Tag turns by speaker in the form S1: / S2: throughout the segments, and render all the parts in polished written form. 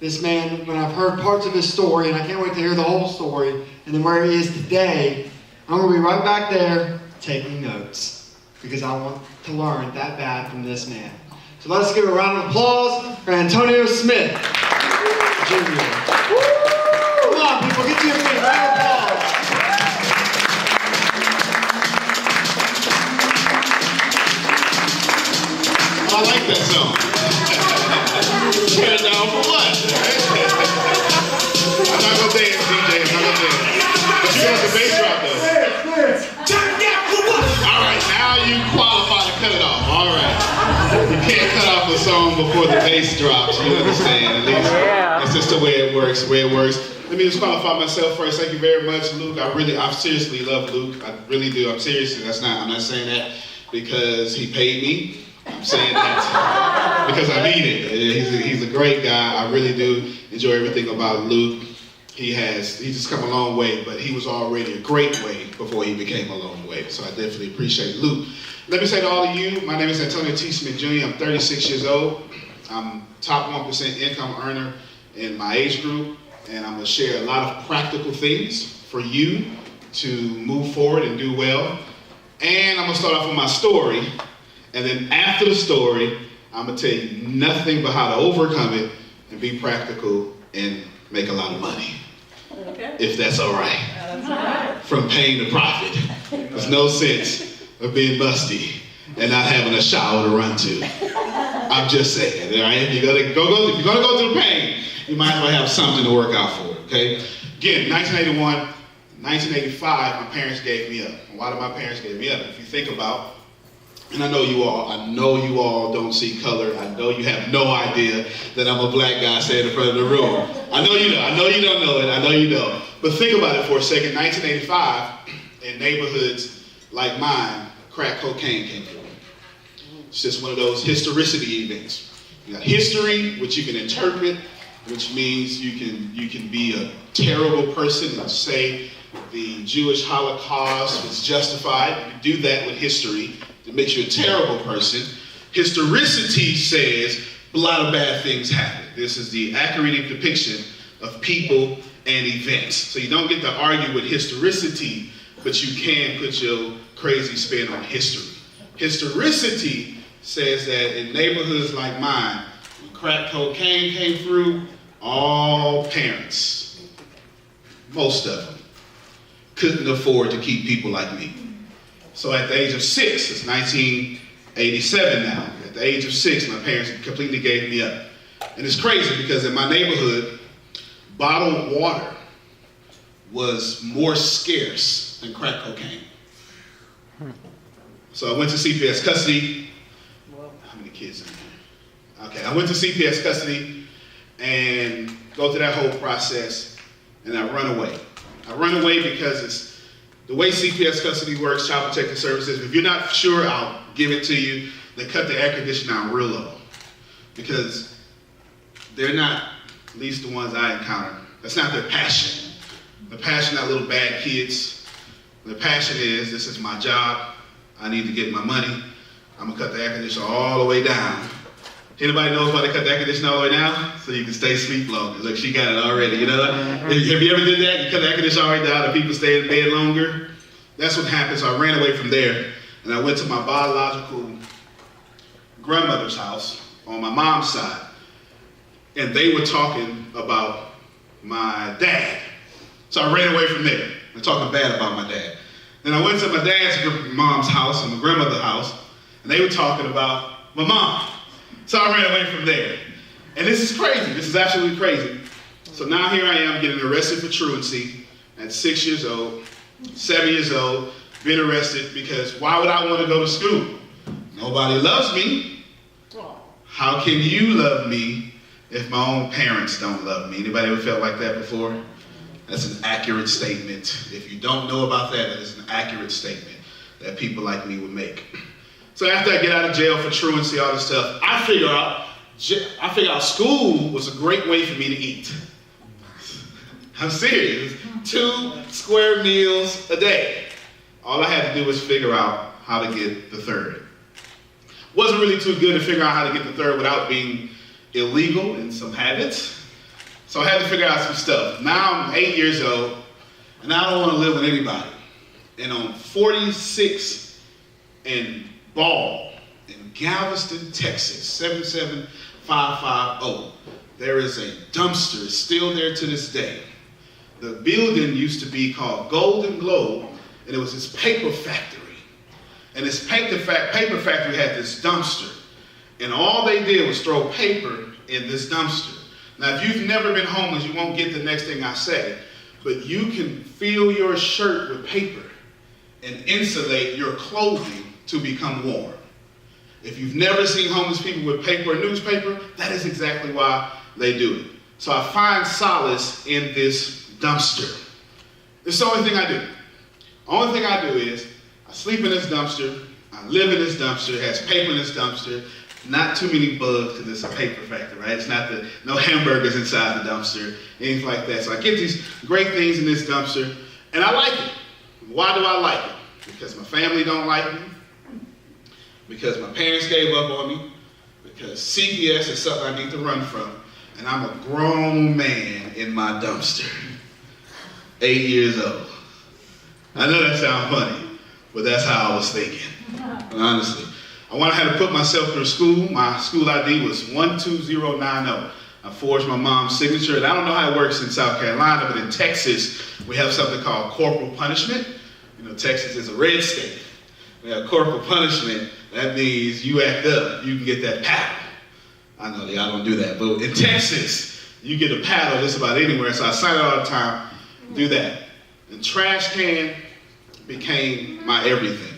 S1: this man, when I've heard parts of his story, and I can't wait to hear the whole story, and then where he is today, I'm going to be right back there taking notes because I want to learn that bad from this man. So let's give a round of applause for Antonio Smith, Jr. Come on, people, get to your feet. Round of applause.
S2: I like that song. Turn it down for what? I'm not going to dance, DJ. I'm not going to dance. But you got the bass drop, though. All right, now you qualify to cut it off. All right. You can't cut off a song before the bass drops. You understand? At least that's just the way it works. Let me just qualify myself first. Thank you very much, Luke. I seriously love Luke. I really do. I'm serious. I'm not saying that because he paid me. I'm saying that because I mean it. He's a great guy. I really do enjoy everything about Luke. He's just come a long way, but he was already a great way before he became a long way. So I definitely appreciate Luke. Let me say to all of you, my name is Antonio T. Smith Jr. I'm 36 years old. I'm top 1% income earner in my age group, and I'm going to share a lot of practical things for you to move forward and do well. And I'm going to start off with my story. And then after the story, I'm going to tell you nothing but how to overcome it and be practical and make a lot of money. Okay. If that's all right. That's all right. From pain to profit. There's no sense of being musty and not having a shower to run to. I'm just saying, all right? If you're going to go through the pain, you might as well have something to work out for, okay? Again, 1981, 1985, my parents gave me up. And why did my parents give me up? If you think about, and I know you all don't see color. I know you have no idea that I'm a black guy standing in front of the room. I know you don't know it. I know you don't. But think about it for a second. 1985, in neighborhoods like mine, crack cocaine came through. It's just one of those historicity events. You got history, which you can interpret, which means you can be a terrible person and say the Jewish Holocaust was justified. You can do that with history. It makes you a terrible person. Historicity says a lot of bad things happen. This is the accurate depiction of people and events. So you don't get to argue with historicity, but you can put your crazy spin on history. Historicity says that in neighborhoods like mine, when crack cocaine came through, all parents, most of them, couldn't afford to keep people like me. So at the age of 6, it's 1987 now, at the age of 6, my parents completely gave me up. And it's crazy because in my neighborhood, bottled water was more scarce than crack cocaine. So I went to CPS custody. How many kids in here? Okay, I went to CPS custody and go through that whole process, and I run away. I run away because it's the way CPS custody works, Child Protective Services. If you're not sure, I'll give it to you. They cut the air conditioning down real low because they're not, at least the ones I encounter, that's not their passion. The passion are little bad kids. The passion is, this is my job. I need to get my money. I'm gonna cut the air conditioner all the way down. Anybody knows why they cut the air conditioner all the way down? So you can stay asleep longer. Look, she got it already, you know? Have you ever did that? You cut the air conditioner all the way down and people stay in bed longer? That's what happened. So I ran away from there and I went to my biological grandmother's house on my mom's side. And they were talking about my dad. So I ran away from there. They're talking bad about my dad. Then I went to my dad's mom's house and my grandmother's house, and they were talking about my mom. So I ran away from there. And this is crazy. This is absolutely crazy. So now here I am getting arrested for truancy at 6 years old, 7 years old, being arrested because why would I want to go to school? Nobody loves me. How can you love me if my own parents don't love me? Anybody ever felt like that before? That's an accurate statement. If you don't know about that, that is an accurate statement that people like me would make. So after I get out of jail for truancy, all this stuff, I figure out school was a great way for me to eat. I'm serious. 2 square meals a day. All I had to do was figure out how to get the third. Wasn't really too good to figure out how to get the third without being illegal in some habits. So I had to figure out some stuff. Now I'm 8 years old, and I don't want to live with anybody. And on 46 and Ball in Galveston, Texas, 77550, there is a dumpster. It's still there to this day. The building used to be called Golden Globe, and it was this paper factory. And this paper factory had this dumpster. And all they did was throw paper in this dumpster. Now, if you've never been homeless, you won't get the next thing I say. But you can fill your shirt with paper and insulate your clothing to become warm. If you've never seen homeless people with paper or newspaper, that is exactly why they do it. So I find solace in this dumpster. It's the only thing I do. The only thing I do is I sleep in this dumpster, I live in this dumpster, it has paper in this dumpster, not too many bugs because it's a paper factory, right? It's not no hamburgers inside the dumpster, anything like that. So I get these great things in this dumpster, and I like it. Why do I like it? Because my family don't like me, because my parents gave up on me, because CPS is something I need to run from, and I'm a grown man in my dumpster, 8 years old. I know that sounds funny, but that's how I was thinking, honestly. I had to put myself through school. My school ID was 12090. I forged my mom's signature, and I don't know how it works in South Carolina, but in Texas, we have something called corporal punishment. You know, Texas is a red state. We have corporal punishment. That means you act up, you can get that paddle. I know y'all don't do that, but in Texas, you get a paddle just about anywhere, so I sign it all the time, do that. The trash can became my everything.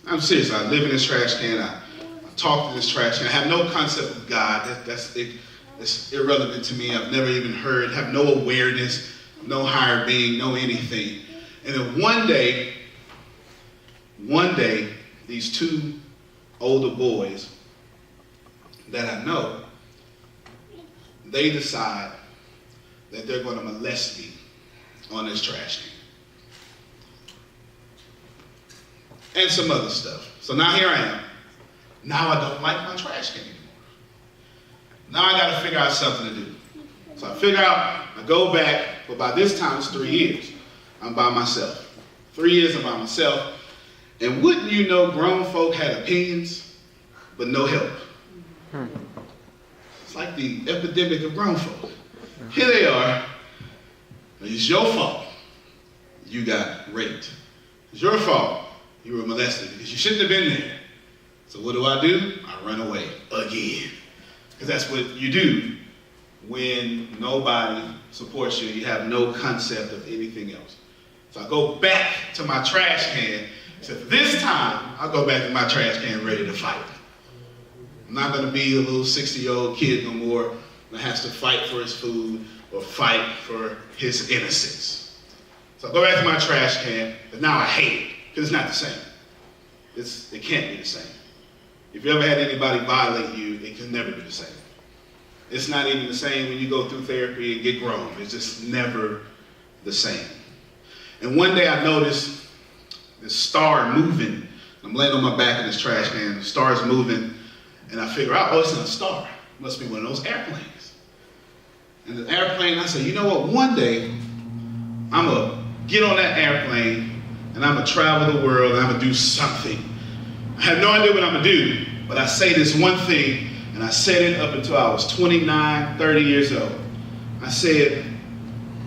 S2: I'm serious, I live in this trash can, I talk to this trash can, I have no concept of God, it's irrelevant to me, I've never even heard, have no awareness, no higher being, no anything. And then one day, these two older boys that I know, they decide that they're going to molest me on this trash can. And some other stuff. So now here I am. Now I don't like my trash can anymore. Now I got to figure out something to do. So I figure out, I go back, but by this time it's 3 years. I'm by myself. 3 years I'm by myself. And wouldn't you know, grown folk had opinions, but no help. It's like the epidemic of grown folk. Here they are. It's your fault you got raped. It's your fault you were molested because you shouldn't have been there. So what do? I run away again. Because that's what you do when nobody supports you. You have no concept of anything else. So I go back to my trash can. Except this time, I'll go back to my trash can ready to fight. I'm not going to be a little 60-year-old kid no more that has to fight for his food or fight for his innocence. So I go back to my trash can, but now I hate it because it's not the same. It can't be the same. If you ever had anybody violate you, it can never be the same. It's not even the same when you go through therapy and get grown. It's just never the same. And one day I noticed this star moving. I'm laying on my back in this trash can. The star's moving, and I figure out, oh, it's not a star. It must be one of those airplanes. And the airplane, I say, you know what? One day, I'm going to get on that airplane, and I'm going to travel the world, and I'm going to do something. I have no idea what I'm going to do, but I say this one thing, and I said it up until I was 29, 30 years old. I said,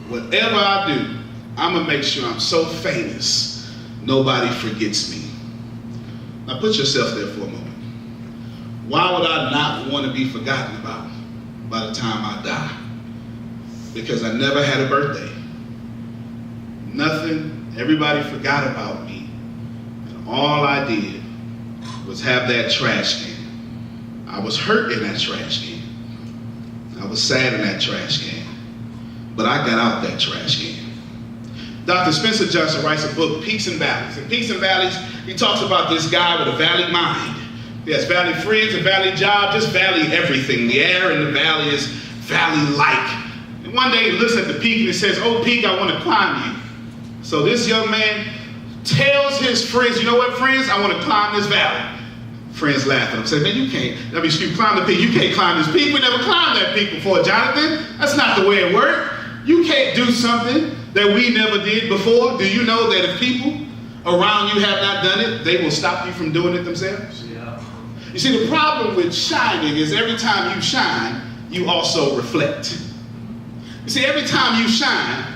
S2: whatever I do, I'm going to make sure I'm so famous nobody forgets me. Now put yourself there for a moment. Why would I not want to be forgotten about by the time I die? Because I never had a birthday. Nothing, everybody forgot about me. And all I did was have that trash can. I was hurt in that trash can. I was sad in that trash can. But I got out that trash can. Dr. Spencer Johnson writes a book, Peaks and Valleys. In Peaks and Valleys, he talks about this guy with a valley mind. He has valley friends, a valley job, just valley everything. The air in the valley is valley-like. And one day he looks at the peak and he says, oh, peak, I want to climb you. So this young man tells his friends, you know what, friends? I want to climb this valley. Friends laugh at him, say, man, you climb the peak. You can't climb this peak. We never climbed that peak before, Jonathan. That's not the way it works. You can't do something that we never did before. Do you know that if people around you have not done it, they will stop you from doing it themselves? Yeah. You see, the problem with shining is every time you shine, you also reflect. You see, every time you shine,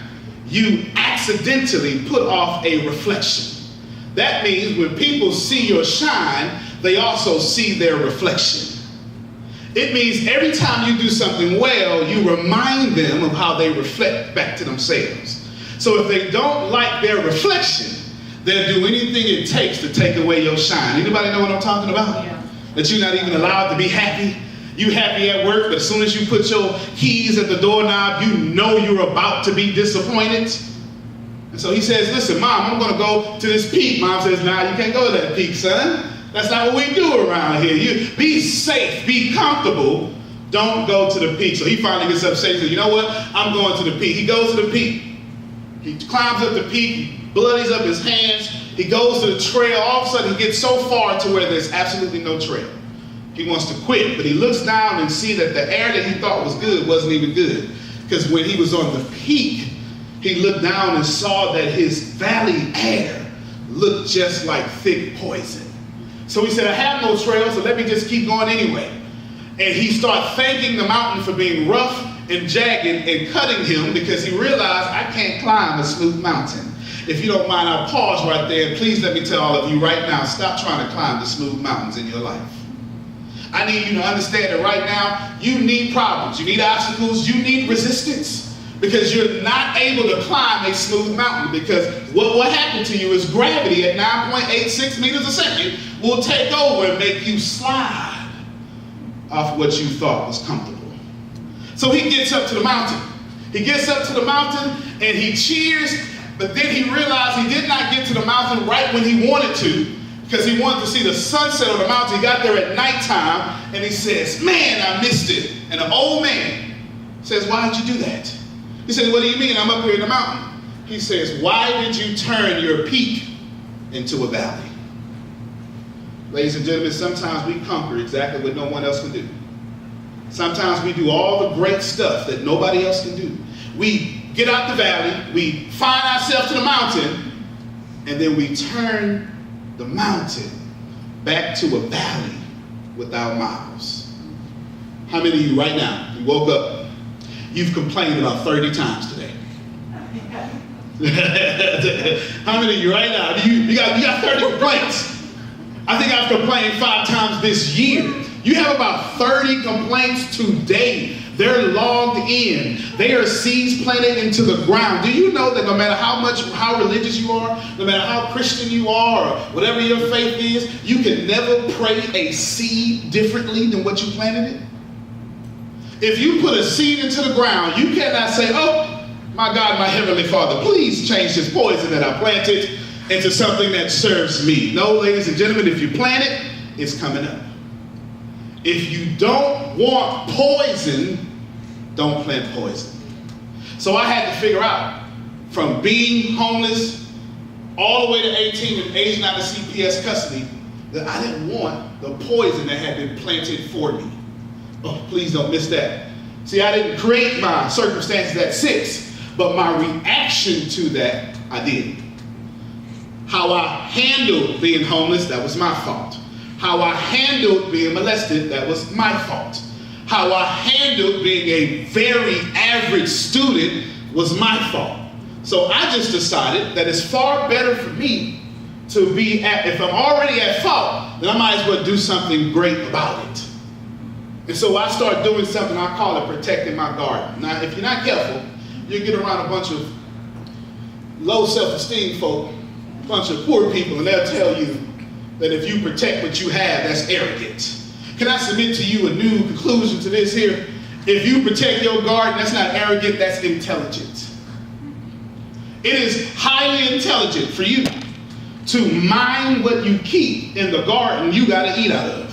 S2: you accidentally put off a reflection. That means when people see your shine, they also see their reflection. It means every time you do something well, you remind them of how they reflect back to themselves. So if they don't like their reflection, they'll do anything it takes to take away your shine. Anybody know what I'm talking about? Yeah. That you're not even allowed to be happy. You happy at work, but as soon as you put your keys at the doorknob, you know you're about to be disappointed. And so he says, listen, Mom, I'm going to go to this peak. Mom says, nah, you can't go to that peak, son. That's not what we do around here. You be safe, be comfortable. Don't go to the peak. So he finally gets upset. He says, you know what? I'm going to the peak. He goes to the peak. He climbs up the peak. He bloodies up his hands. He goes to the trail. All of a sudden, he gets so far to where there's absolutely no trail. He wants to quit, but he looks down and sees that the air that he thought was good wasn't even good. Because when he was on the peak, he looked down and saw that his valley air looked just like thick poison. So he said, I have no trail, so let me just keep going anyway. And he started thanking the mountain for being rough and jagged and cutting him because he realized I can't climb a smooth mountain. If you don't mind, I'll pause right there and please let me tell all of you right now, stop trying to climb the smooth mountains in your life. I need you to understand that right now, you need problems, you need obstacles, you need resistance. Because you're not able to climb a smooth mountain because what happened to you is gravity at 9.86 meters a second will take over and make you slide off what you thought was comfortable. So he gets up to the mountain. He gets up to the mountain and he cheers, but then he realized he did not get to the mountain right when he wanted to because he wanted to see the sunset on the mountain. He got there at nighttime and he says, man, I missed it. And the old man says, why did you do that? He said, what do you mean? I'm up here in the mountain. He says, why did you turn your peak into a valley? Ladies and gentlemen, sometimes we conquer exactly what no one else can do. Sometimes we do all the great stuff that nobody else can do. We get out the valley, we find ourselves to the mountain, and then we turn the mountain back to a valley without miles. How many of you right now, you woke up, you've complained about 30 times today? How many of you right now? You got 30 complaints. I think I've complained 5 times this year. You have about 30 complaints today. They're logged in. They are seeds planted into the ground. Do you know that no matter how religious you are, no matter how Christian you are, or whatever your faith is, you can never pray a seed differently than what you planted it? If you put a seed into the ground, you cannot say, oh, my God, my Heavenly Father, please change this poison that I planted into something that serves me. No, ladies and gentlemen, if you plant it, it's coming up. If you don't want poison, don't plant poison. So I had to figure out, from being homeless all the way to 18 and aging out of CPS custody, that I didn't want the poison that had been planted for me. Oh, please don't miss that. See, I didn't create my circumstances at 6, but my reaction to that, I did. How I handled being homeless, that was my fault. How I handled being molested, that was my fault. How I handled being a very average student was my fault. So I just decided that it's far better for me to be if I'm already at fault, then I might as well do something great about it. And so I started doing something I call it protecting my garden. Now, if you're not careful, you get around a bunch of low self-esteem folk, a bunch of poor people, and they'll tell you that if you protect what you have, that's arrogant. Can I submit to you a new conclusion to this here? If you protect your garden, that's not arrogant, that's intelligent. It is highly intelligent for you to mind what you keep in the garden you gotta eat out of.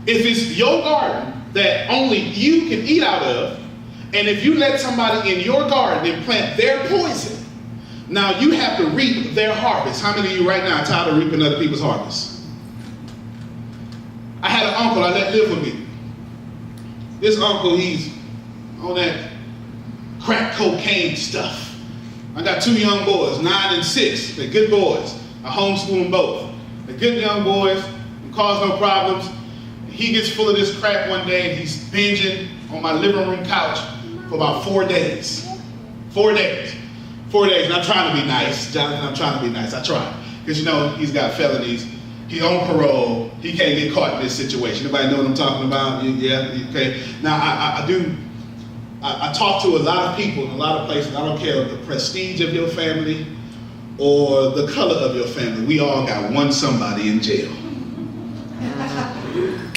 S2: If it's your garden that only you can eat out of, and if you let somebody in your garden and plant their poison, now you have to reap their harvest. How many of you right now are tired of reaping other people's harvest? uncle I let live with me. This uncle, he's on that crack cocaine stuff. I got 2 young boys, 9 and 6. They're good boys. I homeschool them both. They're good young boys, and cause no problems. He gets full of this crack one day and he's binging on my living room couch for about 4 days. 4 days. 4 days. And I'm trying to be nice. Jonathan, I'm trying to be nice. I try. Because he's got felonies. He's on parole. He can't get caught in this situation. Anybody know what I'm talking about? Yeah? Okay. Now, I talk to a lot of people in a lot of places. I don't care the prestige of your family or the color of your family. We all got one somebody in jail.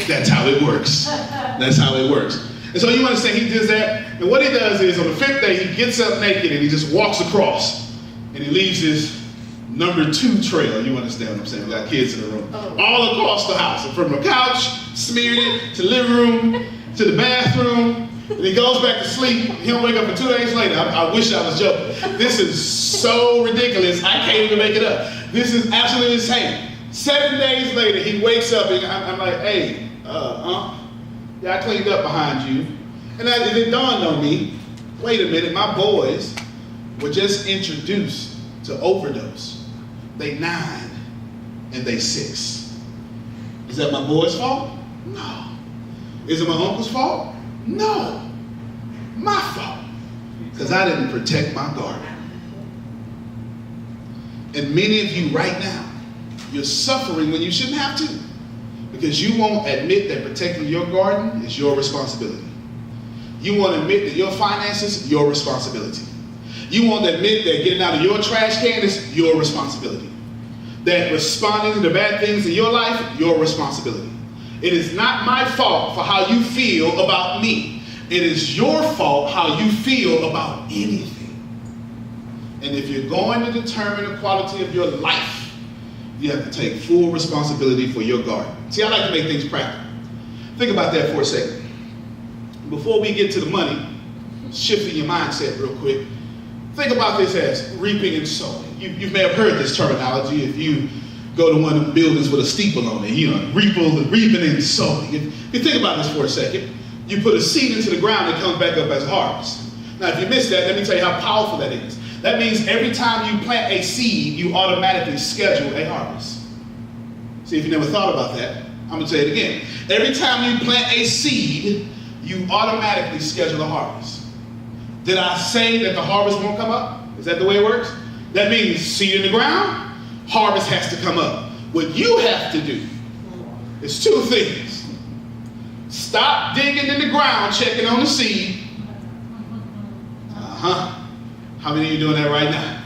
S2: That's how it works. That's how it works. And so you understand, he does that. And what he does is on the 5th day, he gets up naked and he just walks across. And he leaves his number 2 trail. You understand what I'm saying? We got kids in the room. All across the house. And from the couch, smeared it, to the living room, to the bathroom. And he goes back to sleep. He'll wake up and 2 days later. I wish I was joking. This is so ridiculous. I can't even make it up. This is absolutely insane. 7 days later, he wakes up and I'm like, hey, yeah, I cleaned up behind you. And it dawned on me, wait a minute, my boys were just introduced to overdose. They 9 and they 6. Is that my boys' fault? No. Is it my uncle's fault? No. My fault. Because I didn't protect my garden. And many of you right now, you're suffering when you shouldn't have to. Because you won't admit that protecting your garden is your responsibility. You won't admit that your finances, your responsibility. You won't admit that getting out of your trash can is your responsibility. That responding to the bad things in your life, your responsibility. It is not my fault for how you feel about me. It is your fault how you feel about anything. And if you're going to determine the quality of your life, you have to take full responsibility for your garden. See, I like to make things practical. Think about that for a second. Before we get to the money, shifting your mindset real quick, think about this as reaping and sowing. You may have heard this terminology if you go to one of the buildings with a steeple on it, reaping and sowing. If you think about this for a second, you put a seed into the ground, it comes back up as a harvest. Now, if you missed that, let me tell you how powerful that is. That means every time you plant a seed, you automatically schedule a harvest. See, if you never thought about that, I'm going to say it again. Every time you plant a seed, you automatically schedule a harvest. Did I say that the harvest won't come up? Is that the way it works? That means seed in the ground, harvest has to come up. What you have to do is 2 things. Stop digging in the ground, checking on the seed. How many of you doing that right now?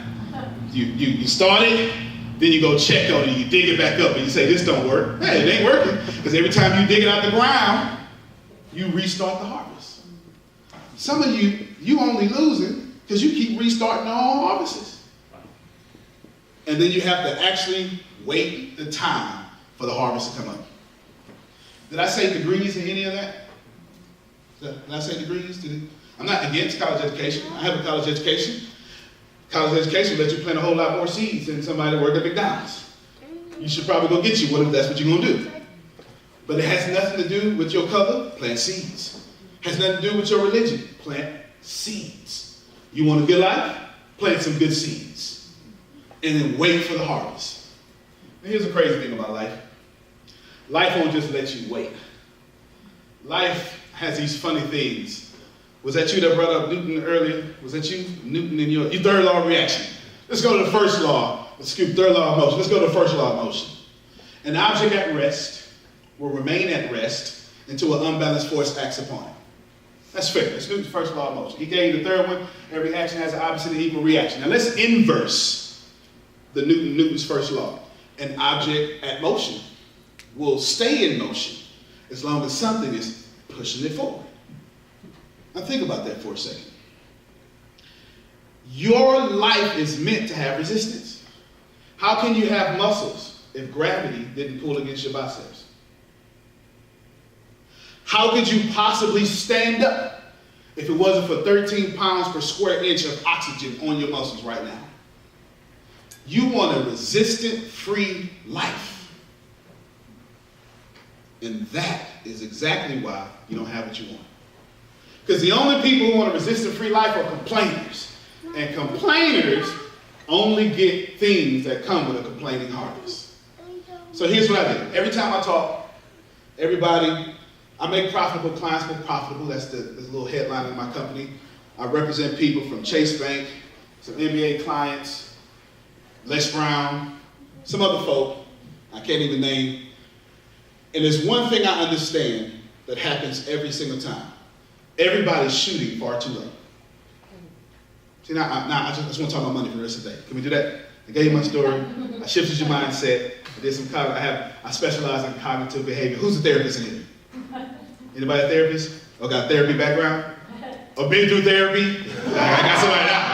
S2: You start it, then you go check on it, you dig it back up, and you say, this don't work. Hey, it ain't working. Because every time you dig it out the ground, you restart the harvest. Some of you only losing because you keep restarting all harvests. And then you have to actually wait the time for the harvest to come up. Did I say degrees in any of that? Did I say degrees? I'm not against college education. I have a college education. College education lets you plant a whole lot more seeds than somebody that worked at McDonald's. You should probably go get you one if that's what you're going to do. But it has nothing to do with your color, plant seeds. It has nothing to do with your religion, plant seeds. You want a good life? Plant some good seeds. And then wait for the harvest. And here's the crazy thing about life. Life won't just let you wait. Life has these funny things. Was that you that brought up Newton earlier? Was that you? Newton in your third law of reaction. Let's go to the first law. Third law of motion. Let's go to the first law of motion. An object at rest will remain at rest until an unbalanced force acts upon it. That's fair. That's Newton's first law of motion. He gave the third one. Every action has an opposite and equal reaction. Now let's inverse Newton's first law. An object at motion will stay in motion as long as something is pushing it forward. Now think about that for a second. Your life is meant to have resistance. How can you have muscles if gravity didn't pull against your biceps? How could you possibly stand up if it wasn't for 13 pounds per square inch of oxygen on your muscles right now? You want a resistant-free life. And that is exactly why you don't have what you want. Because the only people who want a resistance-free life are complainers. And complainers only get things that come with a complaining harvest. So here's what I do. Every time I talk, everybody, I make profitable clients more profitable. That's the little headline of my company. I represent people from Chase Bank, some NBA clients, Les Brown, some other folk I can't even name. And there's one thing I understand that happens every single time. Everybody's shooting far too low. See, now I just want to talk about money for the rest of the day. Can we do that? I gave you my story. I shifted your mindset. I did some I specialize in cognitive behavior. Who's a therapist in here? Anybody a therapist? Or got a therapy background? Or been through therapy? I got somebody out.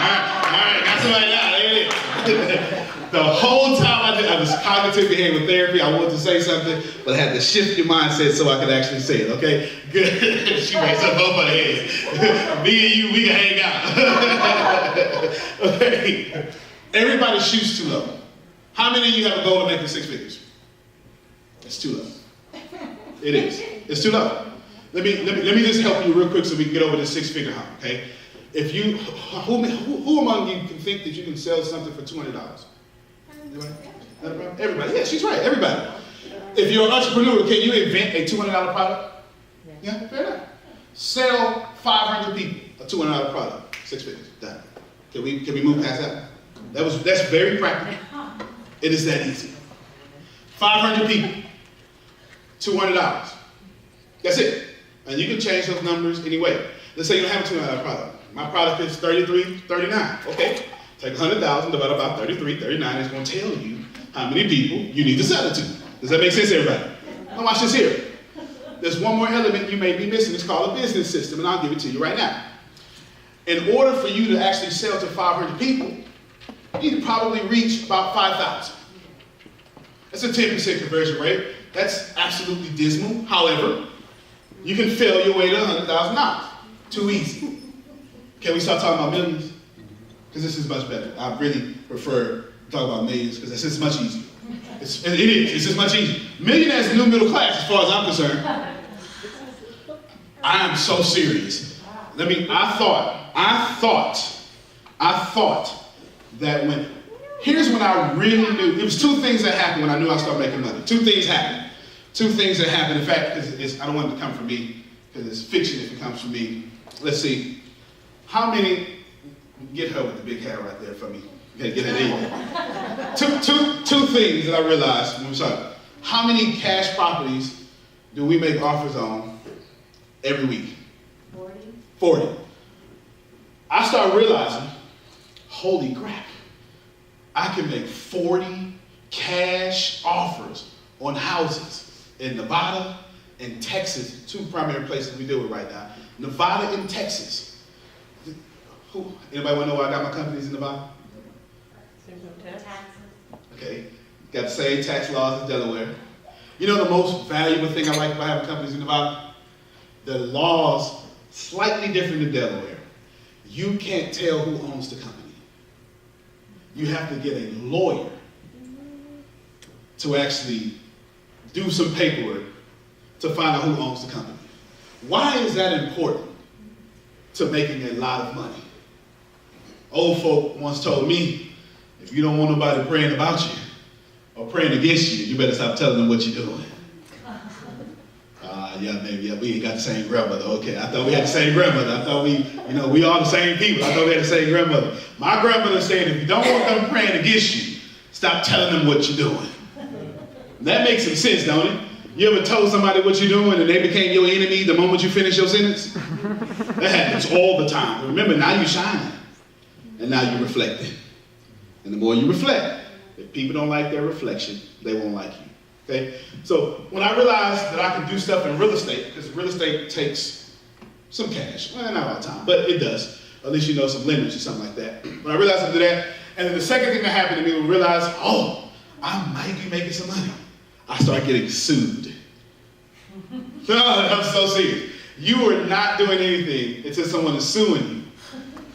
S2: All right, got somebody out. There it is. The whole time I was cognitive behavior therapy, I wanted to say something, but I had to shift your mindset so I could actually say it, okay? Good. She raised up both her hands. Me and you, we can hang out. Okay. Everybody shoots too low. How many of you have a goal of making 6 figures? It's too low. It is. It's too low. Let me just help you real quick so we can get over this 6-figure hump, okay? If you, who among you can think that you can sell something for $200? Everybody? Everybody. Yeah, she's right. Everybody. If you're an entrepreneur, can you invent a $200 product? Yeah, fair enough. Sell 500 people a $200 product. 6 figures. Done. Can we move past that? That's very practical. It is that easy. 500 people. $200. That's it. And you can change those numbers anyway. Let's say you don't have a $200 product. My product is $33.39. Okay. Take 100,000 divided by 33.39 is going to tell you how many people you need to sell it to. Does that make sense, everybody? Now watch this here. There's one more element you may be missing. It's called a business system, and I'll give it to you right now. In order for you to actually sell to 500 people, you need to probably reach about 5,000. That's a 10% conversion rate. That's absolutely dismal. However, you can fail your way to $100,000. Too easy. Can we start talking about millions? Because this is much better. I really prefer to talk about millions because it's just much easier. It is. It's just much easier. Millionaires are new middle class as far as I'm concerned. I am so serious. I thought that here's when I really knew. It was 2 things that happened when I knew I started making money. 2 things happened. 2 things that happened. In fact, I don't want it to come from me because it's fiction if it comes from me. Let's see. How many? Get her with the big hair right there for me. Okay, get her there. Two things that I realized when we started. How many cash properties do we make offers on every week? 40. I started realizing, holy crap, I can make 40 cash offers on houses in Nevada and Texas, 2 primary places we deal with right now. Nevada and Texas. Anybody want to know why I got my companies in Nevada? Okay. Got the same tax laws as Delaware. You know the most valuable thing I like about having companies in Nevada? The laws slightly different than Delaware. You can't tell who owns the company. You have to get a lawyer to actually do some paperwork to find out who owns the company. Why is that important to making a lot of money? Old folk once told me, if you don't want nobody praying about you or praying against you, you better stop telling them what you're doing. We ain't got the same grandmother. Okay, I thought we had the same grandmother. I thought we all the same people. I thought we had the same grandmother. My grandmother said, if you don't want them praying against you, stop telling them what you're doing. That makes some sense, don't it? You ever told somebody what you're doing and they became your enemy the moment you finish your sentence? That happens all the time. Remember, now you're shining. And now you're reflecting. And the more you reflect, if people don't like their reflection, they won't like you. Okay? So when I realized that I could do stuff in real estate, because real estate takes some cash. Well, not all the time, but it does. At least you know some lenders or something like that. When I realized I could do that, and then the second thing that happened to me was realize, I might be making some money. I started getting sued. No, I'm so serious. You are not doing anything until someone is suing you.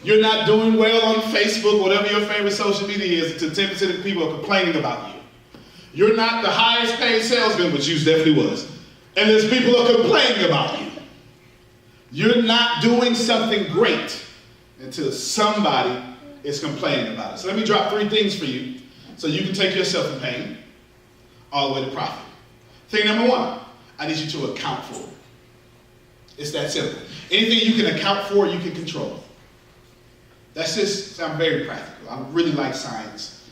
S2: You're not doing well on Facebook, whatever your favorite social media is, until 10% of people are complaining about you. You're not the highest paid salesman, which you definitely was, And there's people who are complaining about you. You're not doing something great until somebody is complaining about it. So let me drop 3 things for you so you can take yourself in pain all the way to profit. Thing number 1, I need you to account for it. It's that simple. Anything you can account for, you can control. That's just, I'm very practical. I really like science.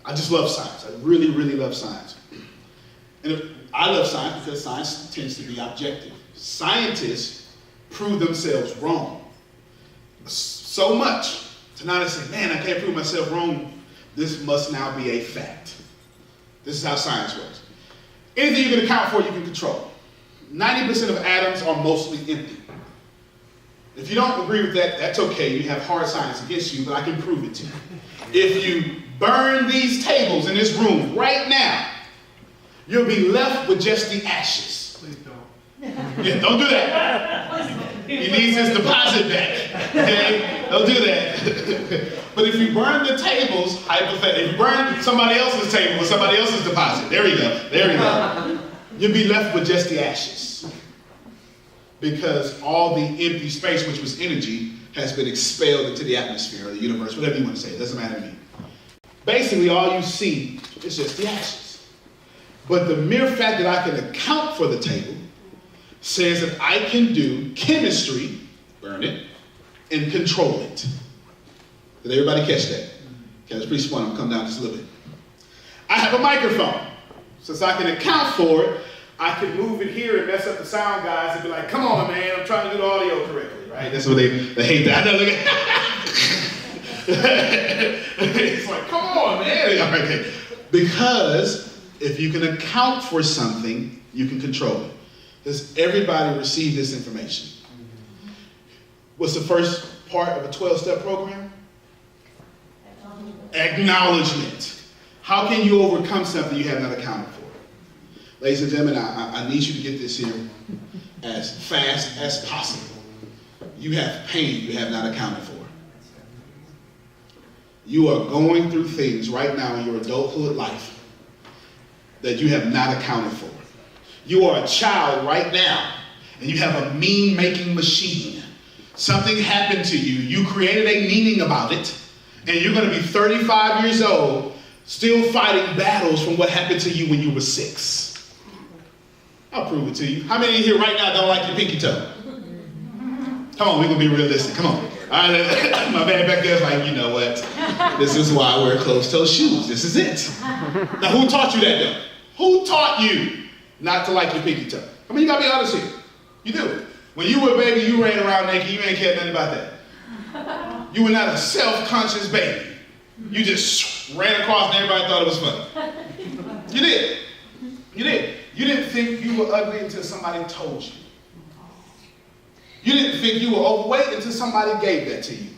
S2: I just love science. I really, really love science. And I love science because science tends to be objective. Scientists prove themselves wrong so much to now they say, man, I can't prove myself wrong. This must now be a fact. This is how science works. Anything you can account for, you can control. 90% of atoms are mostly empty. If you don't agree with that, that's okay. You have hard science against you, but I can prove it to you. If you burn these tables in this room right now, you'll be left with just the ashes. Please don't. Yeah, don't do that. He needs his deposit back. Okay? Don't do that. But if you burn the tables, hypothetically, if you burn somebody else's table with somebody else's deposit, there you go. There you go. You'll be left with just the ashes. Because all the empty space, which was energy, has been expelled into the atmosphere or the universe, whatever you want to say. It doesn't matter to me. Basically, all you see is just the ashes. But the mere fact that I can account for the table says that I can do chemistry, burn it, and control it. Did everybody catch that? Okay, that's pretty smart. I'm going to come down just a little bit. I have a microphone. Since I can account for it, I can move it here and mess up the sound guys and be like, come on, man, I'm trying to do the audio correctly, right? That's what they hate that. I know, look at it's like, come on, man. Okay. Because if you can account for something, you can control it. Does everybody receive this information? What's the first part of a 12-step program? Acknowledgement. How can you overcome something you have not accounted for? Ladies and gentlemen, I need you to get this here as fast as possible. You have pain you have not accounted for. You are going through things right now in your adulthood life that you have not accounted for. You are a child right now, and you have a mean-making machine. Something happened to you. You created a meaning about it, and you're going to be 35 years old, still fighting battles from what happened to you when you were 6. I'll prove it to you. How many in here right now don't like your pinky toe? Come on, we're going to be realistic. Come on. All right, my man back there is like, you know what? This is why I wear closed-toe shoes. This is it. Now, who taught you that, though? Who taught you not to like your pinky toe? I mean, you got to be honest here. You do. When you were a baby, you ran around naked. You ain't cared nothing about that. You were not a self-conscious baby. You just ran across and everybody thought it was funny. You did. You did. You didn't think you were ugly until somebody told you. You didn't think you were overweight until somebody gave that to you.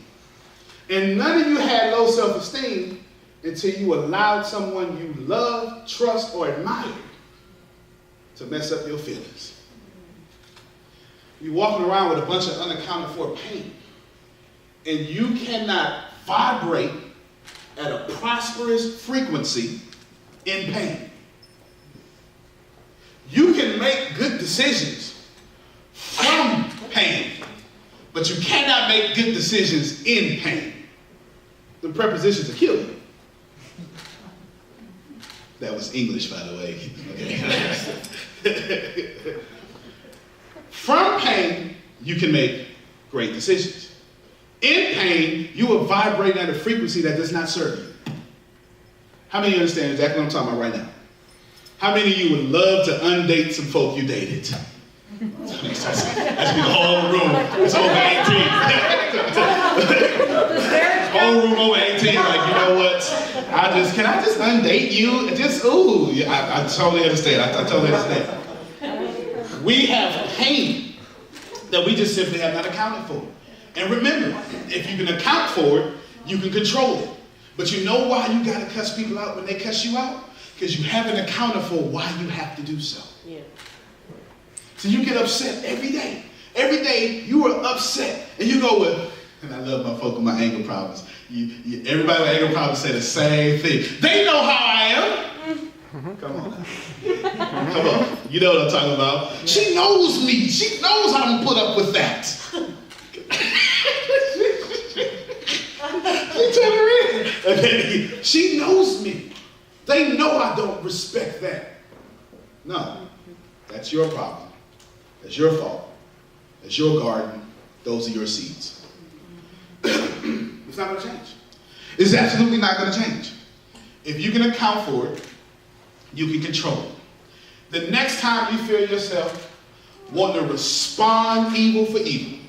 S2: And none of you had low self-esteem until you allowed someone you love, trust, or admire to mess up your feelings. You're walking around with a bunch of unaccounted for pain. And you cannot vibrate at a prosperous frequency in pain. You can make good decisions from pain, but you cannot make good decisions in pain. The prepositions will kill you. That was English, by the way. Okay. From pain, you can make great decisions. In pain, you will vibrate at a frequency that does not serve you. How many understand exactly what I'm talking about right now? How many of you would love to undate some folk you dated? That's be the whole room. It's over 18. Whole room over 18. Like, you know what? Can I just undate you? I totally understand. I totally understand. We have pain that we just simply have not accounted for. And remember, if you can account for it, you can control it. But you know why you gotta cuss people out when they cuss you out? Because you haven't accounted for why you have to do so. Yeah. So you get upset every day. Every day you are upset. And you go with, and I love my folk with my anger problems. Everybody with anger problems say the same thing. They know how I am. Come on now. Come on. You know what I'm talking about. She knows me. She knows I don't put up with that. And then she knows me. They know I don't respect that. No, that's your problem. That's your fault. That's your garden. Those are your seeds. It's not going to change. It's absolutely not going to change. If you can account for it, you can control it. The next time you feel yourself wanting to respond evil for evil,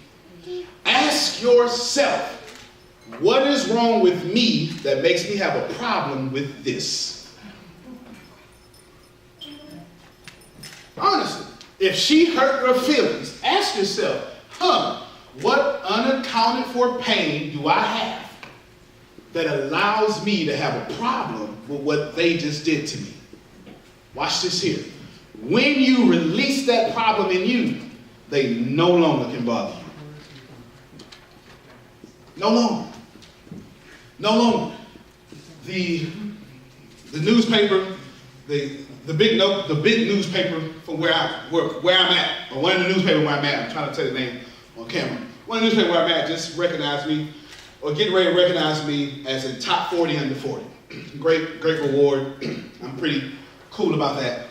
S2: ask yourself, what is wrong with me that makes me have a problem with this? Honestly, if she hurt your feelings, ask yourself, what unaccounted for pain do I have that allows me to have a problem with what they just did to me? Watch this here. When you release that problem in you, they no longer can bother you. No longer. No longer. The newspaper, the big newspaper from where I'm at, or one of the newspapers where I'm at, I'm trying to tell the name on camera. One of the newspapers where I'm at just recognized me, or getting ready to recognize me as a top 40 under 40. Great reward. I'm pretty cool about that.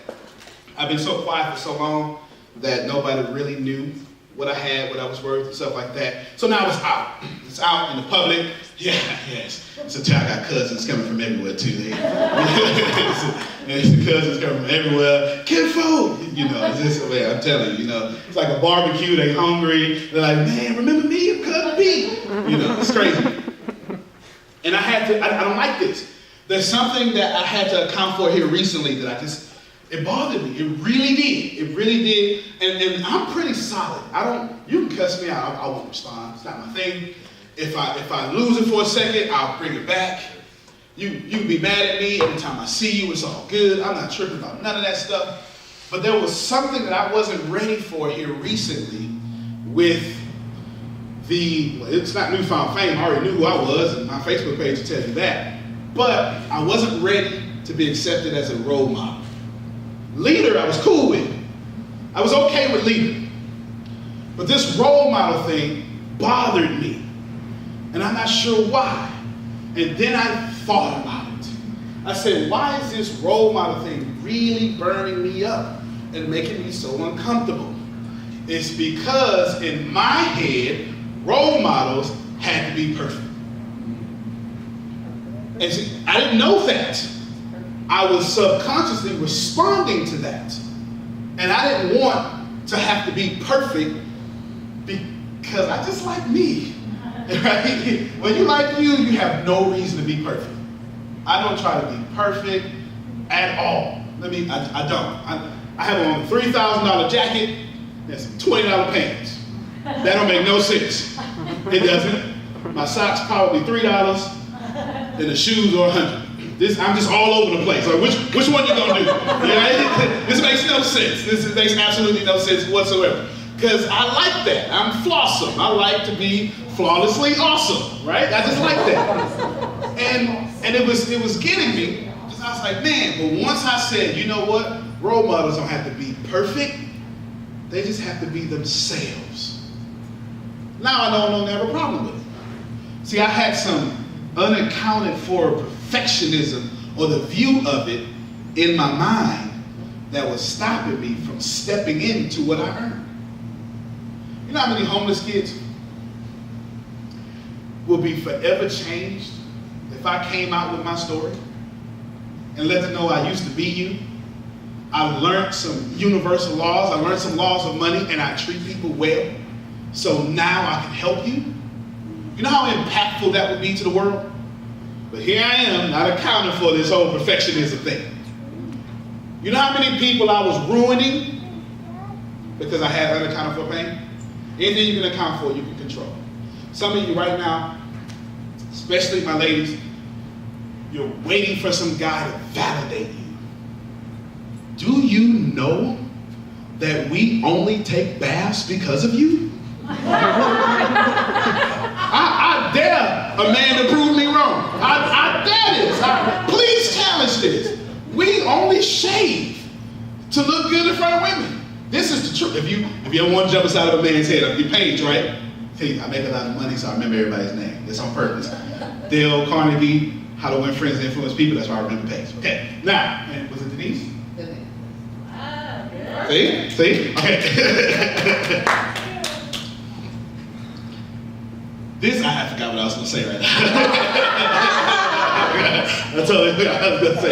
S2: I've been so quiet for so long that nobody really knew what I had, what I was worth, and stuff like that. So now it's out. It's out in the public. Yeah, yes. So I got cousins coming from everywhere too. It's the cousins coming from everywhere. Kinfolk, it's just, I'm telling you, it's like a barbecue. They hungry. They're like, man, remember me? I'm cousin B. It's crazy. And I don't like this. There's something that I had to account for here recently that it bothered me. It really did. It really did. And I'm pretty solid. You can cuss me out. I won't respond. It's not my thing. If I lose it for a second, I'll bring it back. You can be mad at me every time I see you. It's all good. I'm not tripping about none of that stuff. But there was something that I wasn't ready for here recently with it's not newfound fame. I already knew who I was, and my Facebook page will tell you that. But I wasn't ready to be accepted as a role model. Leader, I was cool with. I was okay with leader. But this role model thing bothered me. And I'm not sure why. And then I thought about it. I said, why is this role model thing really burning me up and making me so uncomfortable? It's because in my head, role models had to be perfect. And see, I didn't know that. I was subconsciously responding to that. And I didn't want to have to be perfect because I just like me. Right? When you like you have no reason to be perfect. I don't try to be perfect at all. I don't. I have on a $3,000 jacket and some $20 pants. That don't make no sense. It doesn't. My socks probably $3 and the shoes are $100. I'm just all over the place. Like, which one you gonna do? This makes no sense. This makes absolutely no sense whatsoever. Because I like that. I'm flawsome. I like to be flawlessly awesome, right? I just like that. And it was getting me, because I was like, man, but once I said, you know what? Role models don't have to be perfect. They just have to be themselves. Now I no longer have a problem with it. See, I had some unaccounted for perfectionism or the view of it in my mind that was stopping me from stepping into what I earned. You know how many homeless kids will be forever changed if I came out with my story and let them know I used to be you? I learned some universal laws. I learned some laws of money, and I treat people well. So now I can help you. You know how impactful that would be to the world? But here I am, not accounting for this whole perfectionism thing. You know how many people I was ruining because I had unaccounted for pain? Anything you can account for, you can control. Some of you right now, especially my ladies, you're waiting for some guy to validate you. Do you know that we only take baths because of you? I dare a man to prove me wrong. I dare this. Please challenge this. We only shave to look good in front of women. This is the truth. If you ever want to jump inside of a man's head, your page, right? See, I make a lot of money, so I remember everybody's name. It's on purpose. Dale Carnegie, How to Win Friends and Influence People. That's why I remember Paige. Okay, now, was it Denise? See? Okay. This, I forgot what I was going to say right now. I told you what I was going to say.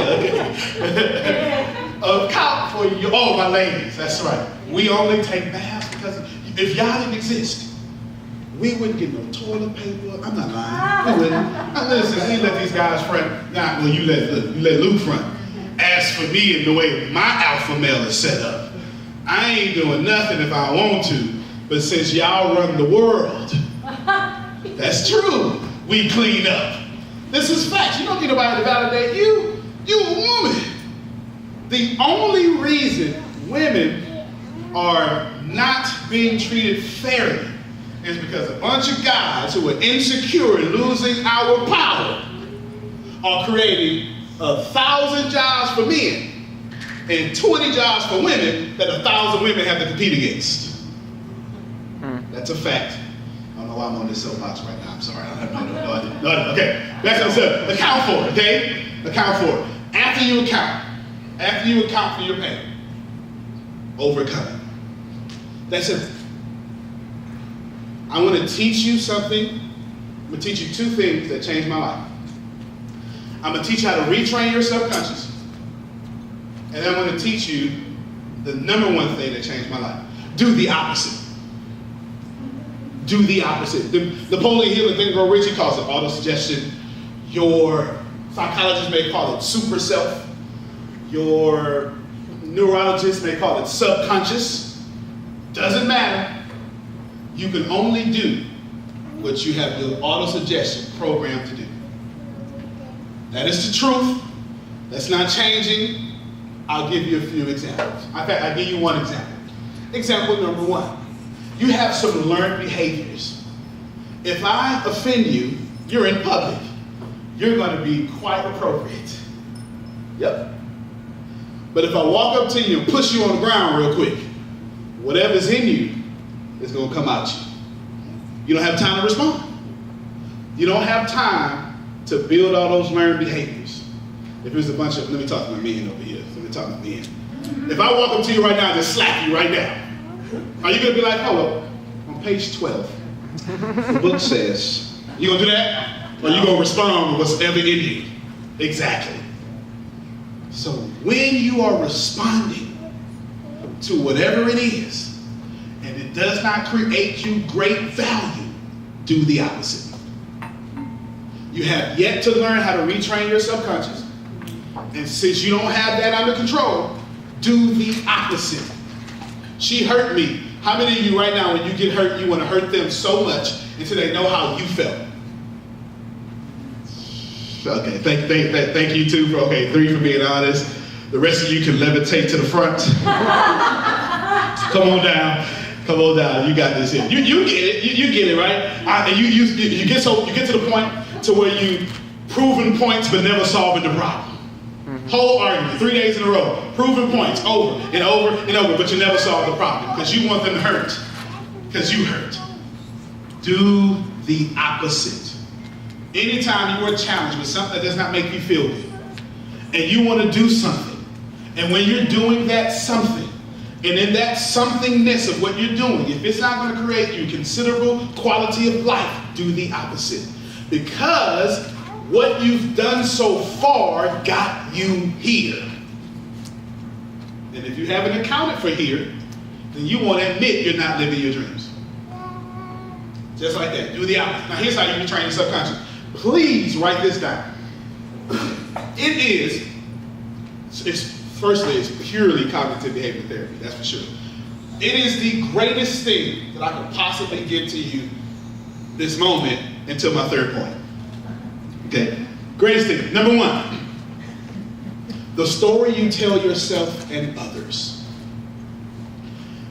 S2: Okay. Count for you. Oh, my ladies, that's right. We only take baths because if y'all didn't exist, we wouldn't get no toilet paper. I'm not lying. We wouldn't. Listen, we let these guys front. Nah, well, you let Luke front. As for me and the way my alpha male is set up, I ain't doing nothing if I want to. But since y'all run the world, that's true. We clean up. This is facts. You don't need nobody to validate you. You a woman. The only reason women are not being treated fairly is because a bunch of guys who are insecure and losing our power are creating 1,000 jobs for men and 20 jobs for women that 1,000 women have to compete against. That's a fact. I don't know why I'm on this soapbox right now. I'm sorry. I don't have no idea. Okay, back to the account for it, okay? Account for it. After you account for your pain, overcome it. That's it. I want to teach you something. I'm going to teach you two things that changed my life. I'm going to teach you how to retrain your subconscious. And I'm going to teach you the number one thing that changed my life. Do the opposite. Do the opposite. Napoleon Hill and Benjamin Ritchie calls it autosuggestion. Your psychologist may call it super self. Your neurologist may call it subconscious. Doesn't matter. You can only do what you have the autosuggestion programmed to do. That is the truth. That's not changing. I'll give you a few examples. In fact, I'll give you one example. Example number one. You have some learned behaviors. If I offend you, you're in public. You're going to be quite appropriate. Yep. But if I walk up to you and push you on the ground real quick, whatever's in you is going to come out you. You don't have time to respond. You don't have time to build all those learned behaviors. If there's a bunch of, let me talk to my men over here. Let me talk to my men. If I walk up to you right now and just slap you right now, are you going to be like, hold up, on page 12, the book says, you going to do that? Or you going to respond with what's ever in you? Exactly. So when you are responding to whatever it is, and it does not create you great value, do the opposite. You have yet to learn how to retrain your subconscious. And since you don't have that under control, do the opposite. She hurt me. How many of you right now, when you get hurt, you want to hurt them so much until they know how you felt? Okay, thank you two for, okay, 3 for being honest. The rest of you can levitate to the front. Come on down. You got this here. You get it. You get it, right? You get to the point to where you proving points but never solving the problem. Whole argument, 3 days in a row, proving points over and over and over, but you never solve the problem because you want them to hurt, because you hurt. Do the opposite. Anytime you are challenged with something that does not make you feel good, and you want to do something, and when you're doing that something, and in that somethingness of what you're doing, if it's not going to create you considerable quality of life, do the opposite. Because what you've done so far got you here. And if you haven't accounted for here, then you won't admit you're not living your dreams. Just like that. Do the opposite. Now here's how you can train your subconscious. Please write this down. Firstly, it's purely cognitive behavior therapy, that's for sure. It is the greatest thing that I could possibly give to you this moment until my third point. Okay, greatest thing. Number one, the story you tell yourself and others.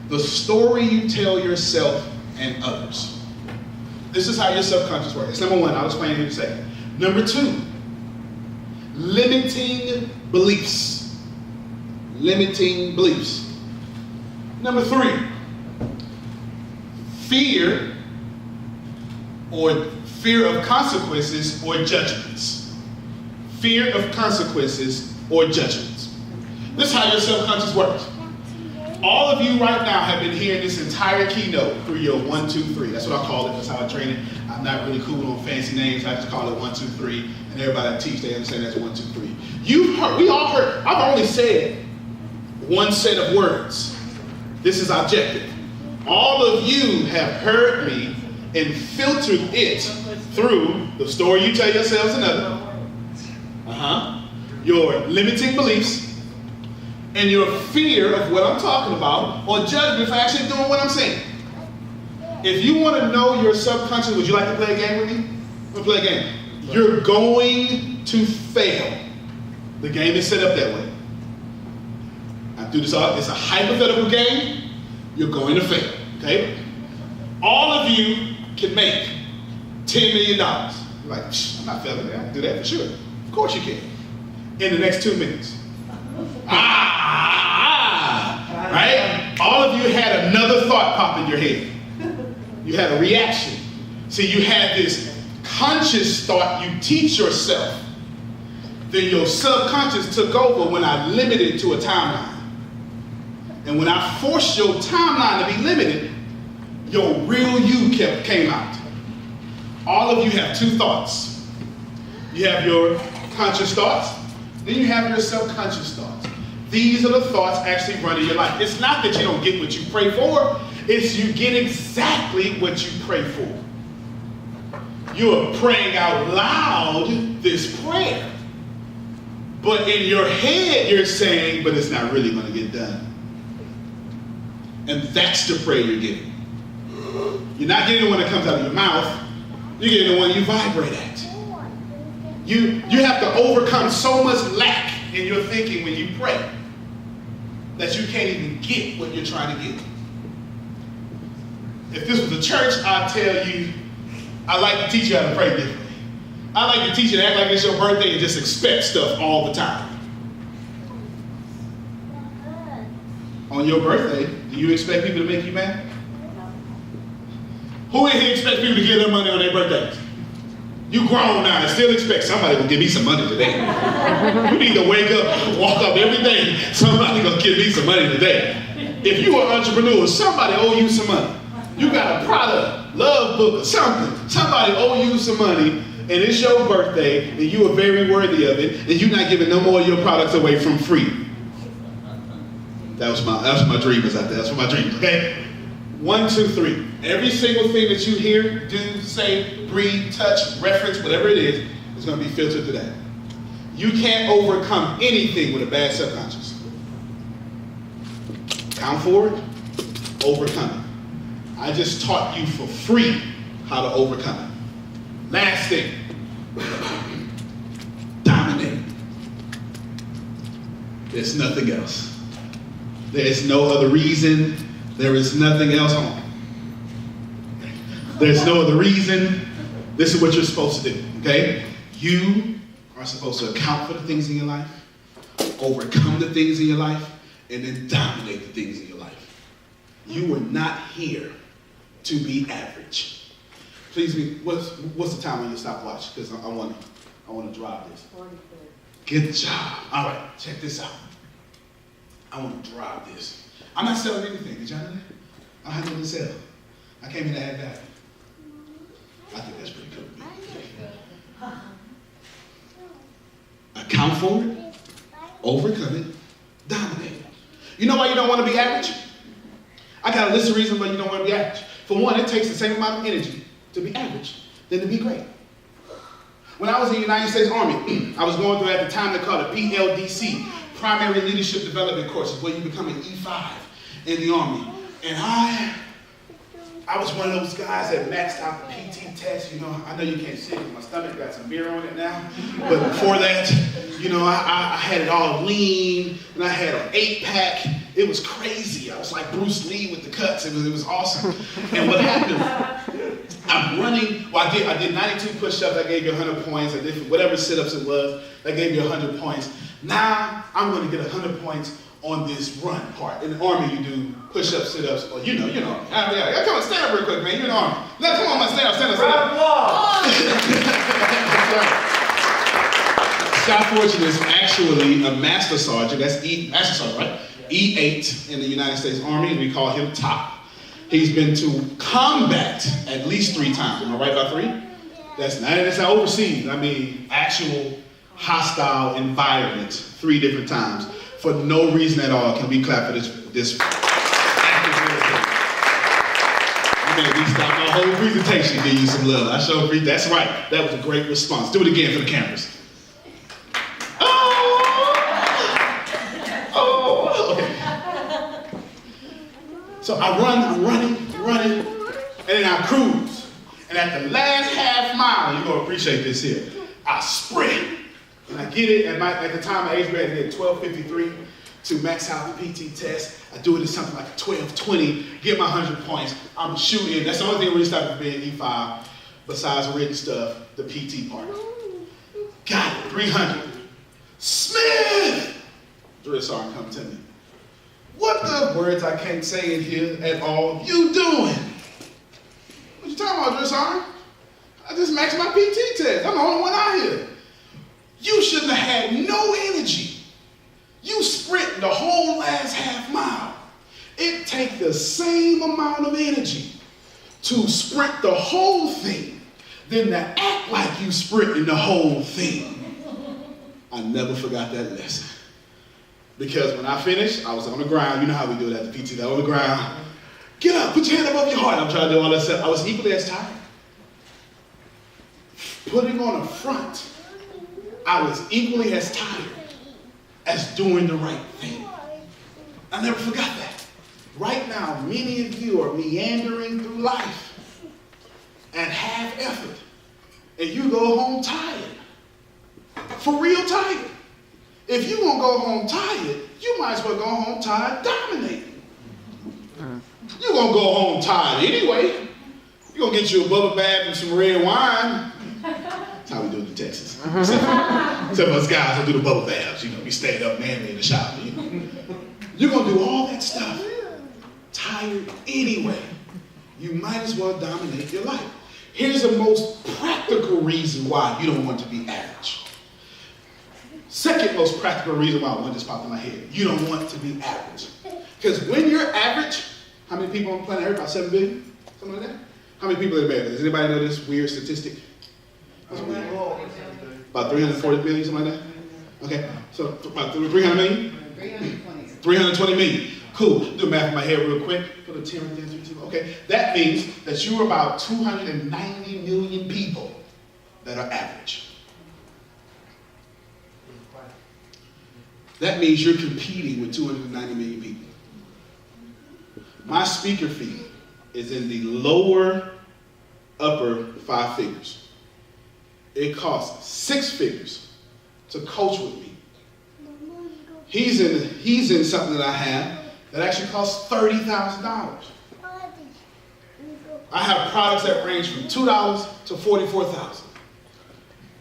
S2: The story you tell yourself and others. This is how your subconscious works. It's number one, I'll explain it in a second. Number two, limiting beliefs. limiting beliefs. Number 3, fear of consequences or judgments. Fear of consequences or judgments. This is how your subconscious works. All of you right now have been hearing this entire keynote through your 1, 2, 3. That's what I call it. That's how I train it. I'm not really cool on fancy names. I just call it 1, 2, 3. And everybody I teach, they understand that's 1, 2, 3. You've heard, we all heard. I've only said one set of words. This is objective. All of you have heard me and filtered it through the story you tell yourselves and others, your limiting beliefs, and your fear of what I'm talking about, or judgment for actually doing what I'm saying. If you want to know your subconscious, would you like to play a game with me? We'll play a game. You're going to fail. The game is set up that way. I do this all. It's a hypothetical game. You're going to fail. Okay? All of you can make $10 million. You're like, I'm not failing that. I can do that for sure. Of course you can. In the next 2 minutes. Right? All of you had another thought pop in your head. You had a reaction. See, you had this conscious thought you teach yourself. Then your subconscious took over when I limited it to a timeline. And when I forced your timeline to be limited, your real you came out. All of you have 2 thoughts. You have your conscious thoughts, then you have your subconscious thoughts. These are the thoughts actually running your life. It's not that you don't get what you pray for, it's you get exactly what you pray for. You are praying out loud this prayer. But in your head you're saying, but it's not really going to get done. And that's the prayer you're getting. You're not getting the one that comes out of your mouth. You're getting the one you vibrate at. You have to overcome so much lack in your thinking when you pray that you can't even get what you're trying to get. If this was a church, I'd tell you, I like to teach you how to pray differently. I like to teach you to act like it's your birthday and just expect stuff all the time. On your birthday, do you expect people to make you mad? Who in here expects people to give their money on their birthdays? You grown now and still expect somebody to give me some money today. You need to wake up and walk up every day. Somebody gonna give me some money today. If you are an entrepreneur, somebody owe you some money. You got a product, love book or something. Somebody owe you some money and it's your birthday and you are very worthy of it and you're not giving no more of your products away from free. That was my dreamers out there. That's what my dreamers, okay? 1, 2, 3. Every single thing that you hear, do, say, breathe, touch, reference, whatever it is going to be filtered to that. You can't overcome anything with a bad subconscious. Count forward, overcome it. I just taught you for free how to overcome it. Last thing, dominate. There's nothing else. There is no other reason. There is nothing else on. There's no other reason. This is what you're supposed to do, okay? You are supposed to account for the things in your life, overcome the things in your life, and then dominate the things in your life. You were not here to be average. Please, what's the time when you stop watching? Because I want to drive this. Good job. All right, check this out. I want to drive this. I'm not selling anything. Did y'all know that? I don't have nothing to sell. I came here to add value. I think that's pretty cool. Account for it, overcome it, dominate it. You know why you don't want to be average? I got a list of reasons why you don't want to be average. For one, it takes the same amount of energy to be average than to be great. When I was in the United States Army, I was going through at the time they called it PLDC, Primary Leadership Development Courses, where you become an E5 in the Army. And I was one of those guys that maxed out the PT test. You know, I know you can't see it because my stomach got some beer on it now. But before that, you know, I had it all lean, and I had an 8-pack. It was crazy. I was like Bruce Lee with the cuts. It was awesome. And what happened? I'm running. Well, I did 92 push-ups. I gave you 100 points. I did whatever sit-ups it was. I gave you 100 points. Now I'm going to get 100 points on this run part. In the Army, you do push-ups, sit-ups, or you know. Yeah, come on, stand up real quick, man. You're in the Army. Now, come on, man, stand up. Scott Fortune is actually a master sergeant. That's master sergeant, right? E8 in the United States Army, and we call him top. He's been to combat at least 3 times. Am I right about 3? That's not overseas. I mean, actual hostile environment 3 different times for no reason at all. Can we clap for this active military? You made me stop my whole presentation to give you some love. I showed you. That's right. That was a great response. Do it again for the cameras. Okay. So I'm running, and then I cruise. And at the last half mile, you're gonna appreciate this here, I sprint. And I get it, at the time my age grade, I did 12:53 to max out the PT test. I do it in something like 12:20, get my 100 points. I'm shooting. That's the only thing that really stopped me being E5, besides the written stuff, the PT part. Got it, 300. Smith! Drill sergeant come to me. What the words I can't say in here at all you doing? What you talking about, drill sergeant? I just maxed my PT test. I'm the only one out here. You shouldn't have had no energy. You sprint the whole last half mile. It takes the same amount of energy to sprint the whole thing than to act like you sprinting the whole thing. I never forgot that lesson. Because when I finished, I was on the ground. You know how we do it at the PT, on the ground. Get up, put your hand above your heart. I'm trying to do all that stuff. I was equally as tired. Putting on a front, I was equally as tired as doing the right thing. I never forgot that. Right now, many of you are meandering through life at half effort, and you go home tired. For real tired. If you're gonna go home tired, you might as well go home tired dominating. You're gonna go home tired anyway. You're gonna get you a bubble bath and some red wine. That's how we do it in Texas. Except for us guys who do the bubble baths. You know, we stand up manly in the shower. You know? You're gonna do all that stuff tired anyway. You might as well dominate your life. Here's the most practical reason why you don't want to be average. Second most practical reason why one just popped in my head. You don't want to be average. Because when you're average, how many people on the planet Earth? About 7 billion? Something like that? How many people in America? Does anybody know this weird statistic? About 340 billion, something like that? Okay, so about 300 million? 320 million. Cool. Do the math in my head real quick. Put a 10 right there, 3, 2. Okay, that means that you're about 290 million people that are average. That means you're competing with 290 million people. My speaker fee is in the upper 5 figures. It costs 6 figures to coach with me. He's in something that I have that actually costs $30,000. I have products that range from $2 to $44,000.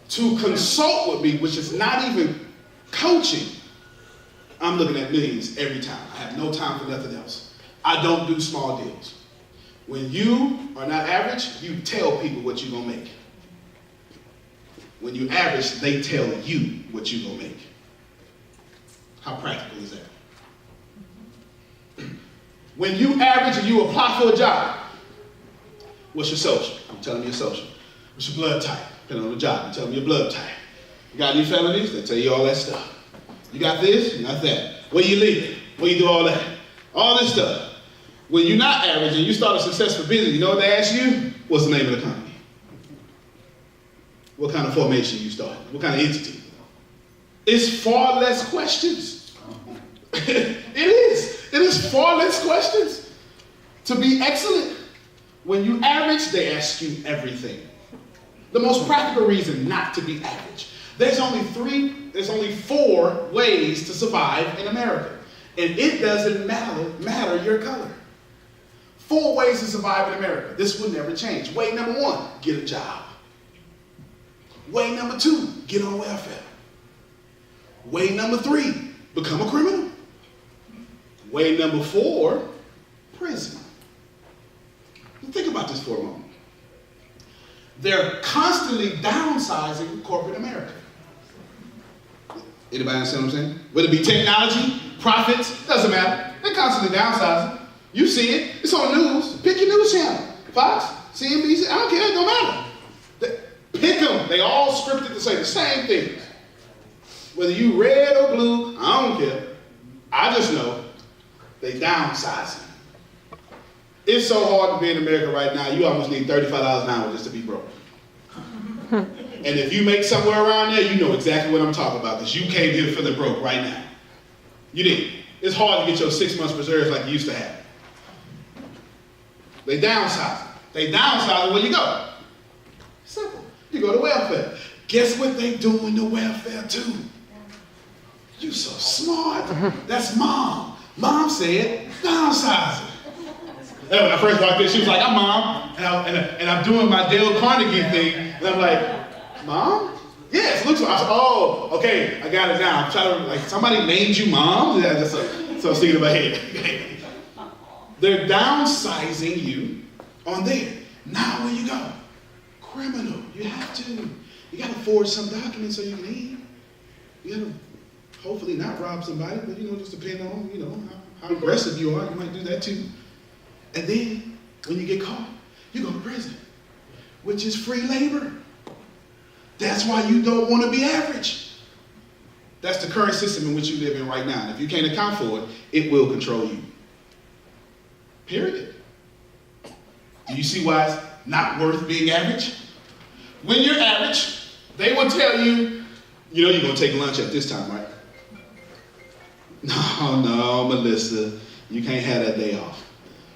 S2: To consult with me, which is not even coaching, I'm looking at millions every time. I have no time for nothing else. I don't do small deals. When you are not average, you tell people what you're gonna make. When you average, they tell you what you're gonna make. How practical is that? When you average and you apply for a job, what's your social? I'm telling you your social. What's your blood type? Depending on the job, I'm telling you your blood type. You got any felonies? They tell you all that stuff. You got this, you got that. Where you live? Where you do all that? All this stuff. When you're not average and you start a successful business, you know what they ask you? What's the name of the company? What kind of formation you start? What kind of entity? It's far less questions. It is. It is far less questions. To be excellent, when you average, they ask you everything. The most practical reason not to be average. There's only 4 ways to survive in America. And it doesn't matter your color. 4 ways to survive in America. This will never change. Way number 1, get a job. Way number 2, get on welfare. Way number 3, become a criminal. Way number 4, prison. Think about this for a moment. They're constantly downsizing corporate America. Anybody understand what I'm saying? Whether it be technology, profits, doesn't matter. They're constantly downsizing. You see it. It's on the news. Pick your news channel. Fox, CNBC, I don't care. It don't matter. Pick them. They all scripted to say the same things. Whether you red or blue, I don't care. I just know they downsizing. It's so hard to be in America right now, you almost need $35 an hour just to be broke. And if you make somewhere around there, you know exactly what I'm talking about, because you came here feeling broke right now. You did. It's hard to get your 6 months reserves like you used to have. They downsize. They downsize where you go. Simple. You go to welfare. Guess what they do in the welfare too? You so smart. That's mom. Mom said downsizing. And when I first walked in, she was like, I'm mom. And I'm doing my Dale Carnegie thing. And I'm like, mom? Yes, looks like. I said, oh, okay, I got it now. I'm trying to, like, somebody named you mom? Yeah, that's so I was thinking in my head. They're downsizing you on there. Now where you go? Criminal. You have to. You got to forge some documents so you can eat. You got to hopefully not rob somebody, but, just depend on, how aggressive you are. You might do that too. And then, when you get caught, you go to prison, which is free labor. That's why you don't want to be average. That's the current system in which you live in right now. And if you can't account for it, it will control you. Period. Do you see why it's not worth being average? When you're average, they will tell you, you're going to take lunch at this time, right? No, Melissa, you can't have that day off.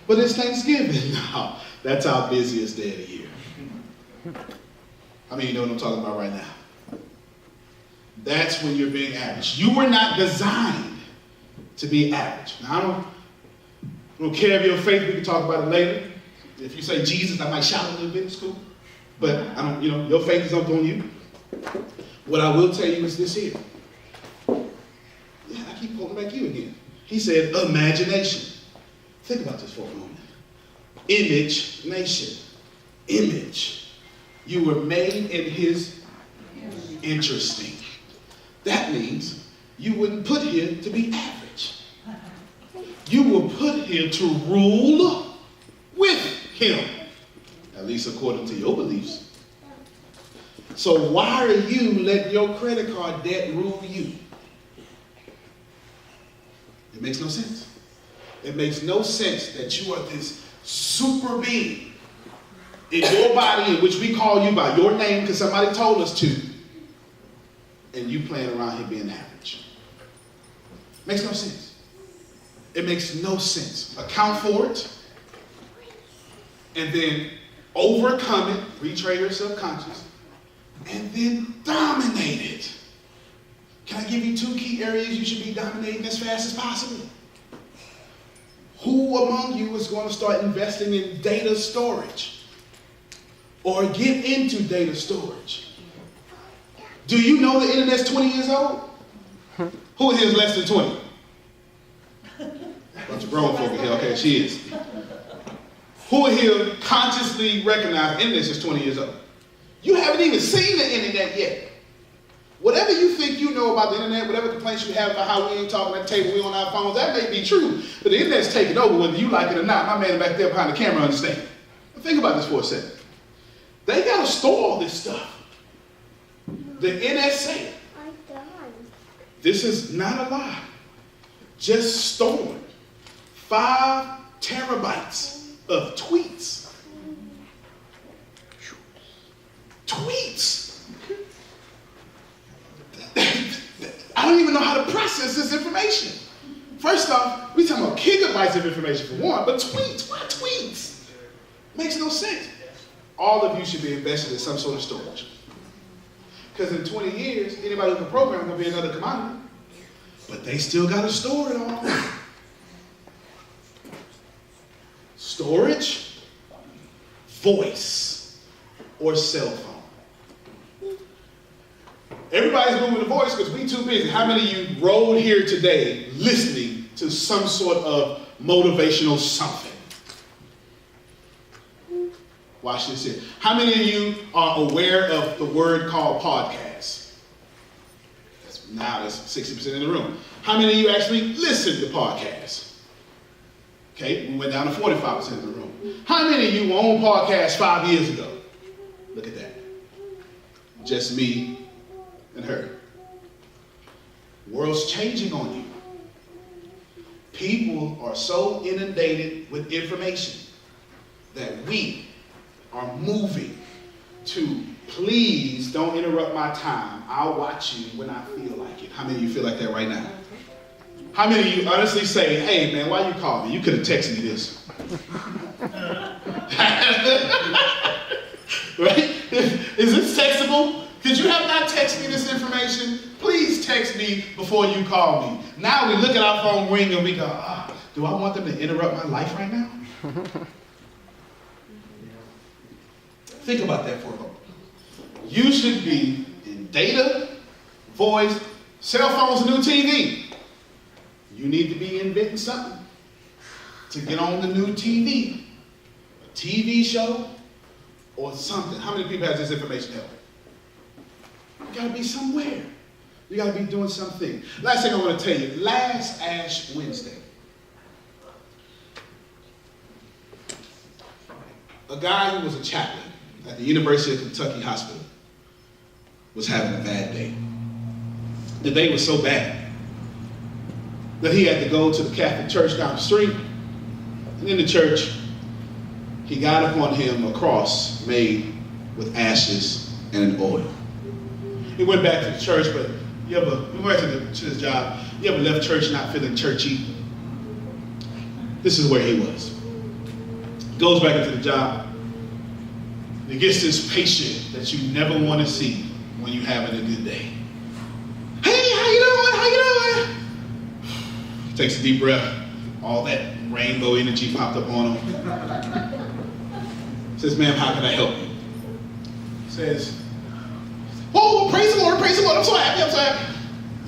S2: But it's Thanksgiving. No, that's our busiest day of the year. I mean, you know what I'm talking about right now. That's when you're being average. You were not designed to be average. Now, I don't care if your faith, we can talk about it later. If you say Jesus, I might shout a little bit in school. But I don't, your faith is up on you. What I will tell you is this here. Yeah, I keep quoting back you again. He said, imagination. Think about this for a moment. Image nation. Image. You were made in his interesting. That means you weren't put here to be average. You were put here to rule with him. At least according to your beliefs. So why are you letting your credit card debt rule you? It makes no sense. It makes no sense that you are this super being in your body in which we call you by your name because somebody told us to, and you playing around here being average. Makes no sense. It makes no sense. Account for it, and then overcome it, retrain your subconscious, and then dominate it. Can I give you 2 key areas you should be dominating as fast as possible? Who among you is going to start investing in data storage or get into data storage? Do you know the internet's 20 years old? Who here is less than 20? Bunch of grown folk here. Okay, she is. Who here consciously recognize the internet is 20 years old? You haven't even seen the internet yet. Whatever you think you know about the internet, whatever complaints you have about how we ain't talking at the table, we on our phones, that may be true. But the internet's taking over whether you like it or not. My man back there behind the camera understands. Think about this for a second. They got to store all this stuff. The NSA. This is not a lie. Just stored 5 terabytes of tweets. Tweets. I don't even know how to process this information. First off, we talking about gigabytes of information for one, but tweets, why tweets? Makes no sense. All of you should be invested in some sort of storage. Because in 20 years, anybody who can program is going to be another commodity. But they still got to store it all. Storage, voice, or cell phone. Everybody's moving to voice because we too busy. How many of you rode here today listening to some sort of motivational something. Watch this here. How many of you are aware of the word called podcast? Now that's 60% in the room. How many of you actually listen to podcasts? Okay, we went down to 45% in the room. How many of you were on podcasts 5 years ago? Look at that. Just me and her. World's changing on you. People are so inundated with information that we are moving to, please don't interrupt my time. I'll watch you when I feel like it. How many of you feel like that right now? How many of you honestly say, hey man, why you called me? You could have texted me this. Right? Is this textable? Could you have not texted me this information? Please text me before you call me. Now we look at our phone ring and we go, do I want them to interrupt my life right now? Think about that for a moment. You should be in data, voice, cell phones, and new TV. You need to be inventing something to get on the new TV. A TV show or something. How many people have this information out? You gotta be somewhere. You gotta be doing something. Last thing I want to tell you, last Ash Wednesday, a guy who was a chaplain at the University of Kentucky Hospital was having a bad day. The day was so bad that he had to go to the Catholic church down the street. And in the church, he got upon him a cross made with ashes and an oil. He went back to the church, but he went to his job. You ever left church not feeling churchy? This is where he was. Goes back into the job. He gets this patient that you never want to see when you're having a good day. Hey, how you doing? How you doing? He takes a deep breath. All that rainbow energy popped up on him. Says, ma'am, how can I help you? Says, oh, praise the Lord, I'm so happy.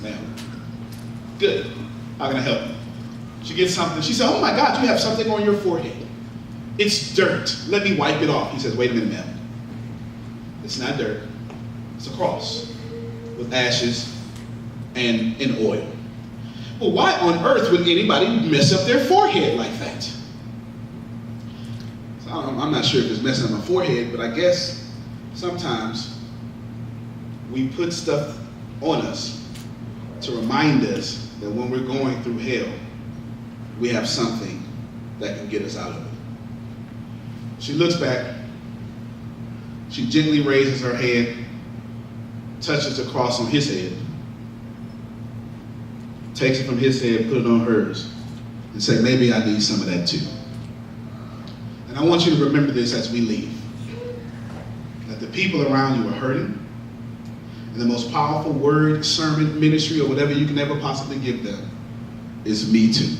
S2: Ma'am, good, how can I help you? She gets something, she said, oh my God, you have something on your forehead. It's dirt, let me wipe it off. He says, wait a minute, ma'am. It's not dirt, it's a cross with ashes and an oil. Well, why on earth would anybody mess up their forehead like that? So I'm not sure if it's messing up my forehead, but I guess sometimes we put stuff on us to remind us that when we're going through hell, we have something that can get us out of it. She looks back, she gently raises her head, touches the cross on his head, takes it from his head, put it on hers, and say, maybe I need some of that too. And I want you to remember this as we leave, that the people around you are hurting, and the most powerful word, sermon, ministry, or whatever you can ever possibly give them is me too.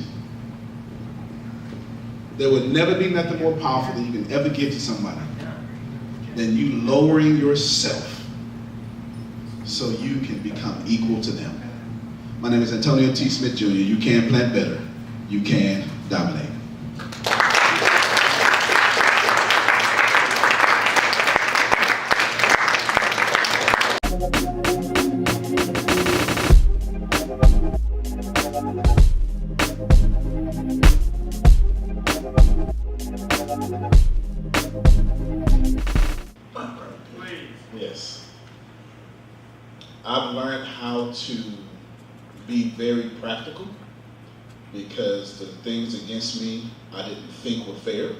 S2: There would never be nothing more powerful that you can ever give to somebody than you lowering yourself so you can become equal to them. My name is Antonio T. Smith Jr. You can plant better. You can dominate. Yes. I've learned how to be very practical because the things against me I didn't think were fair.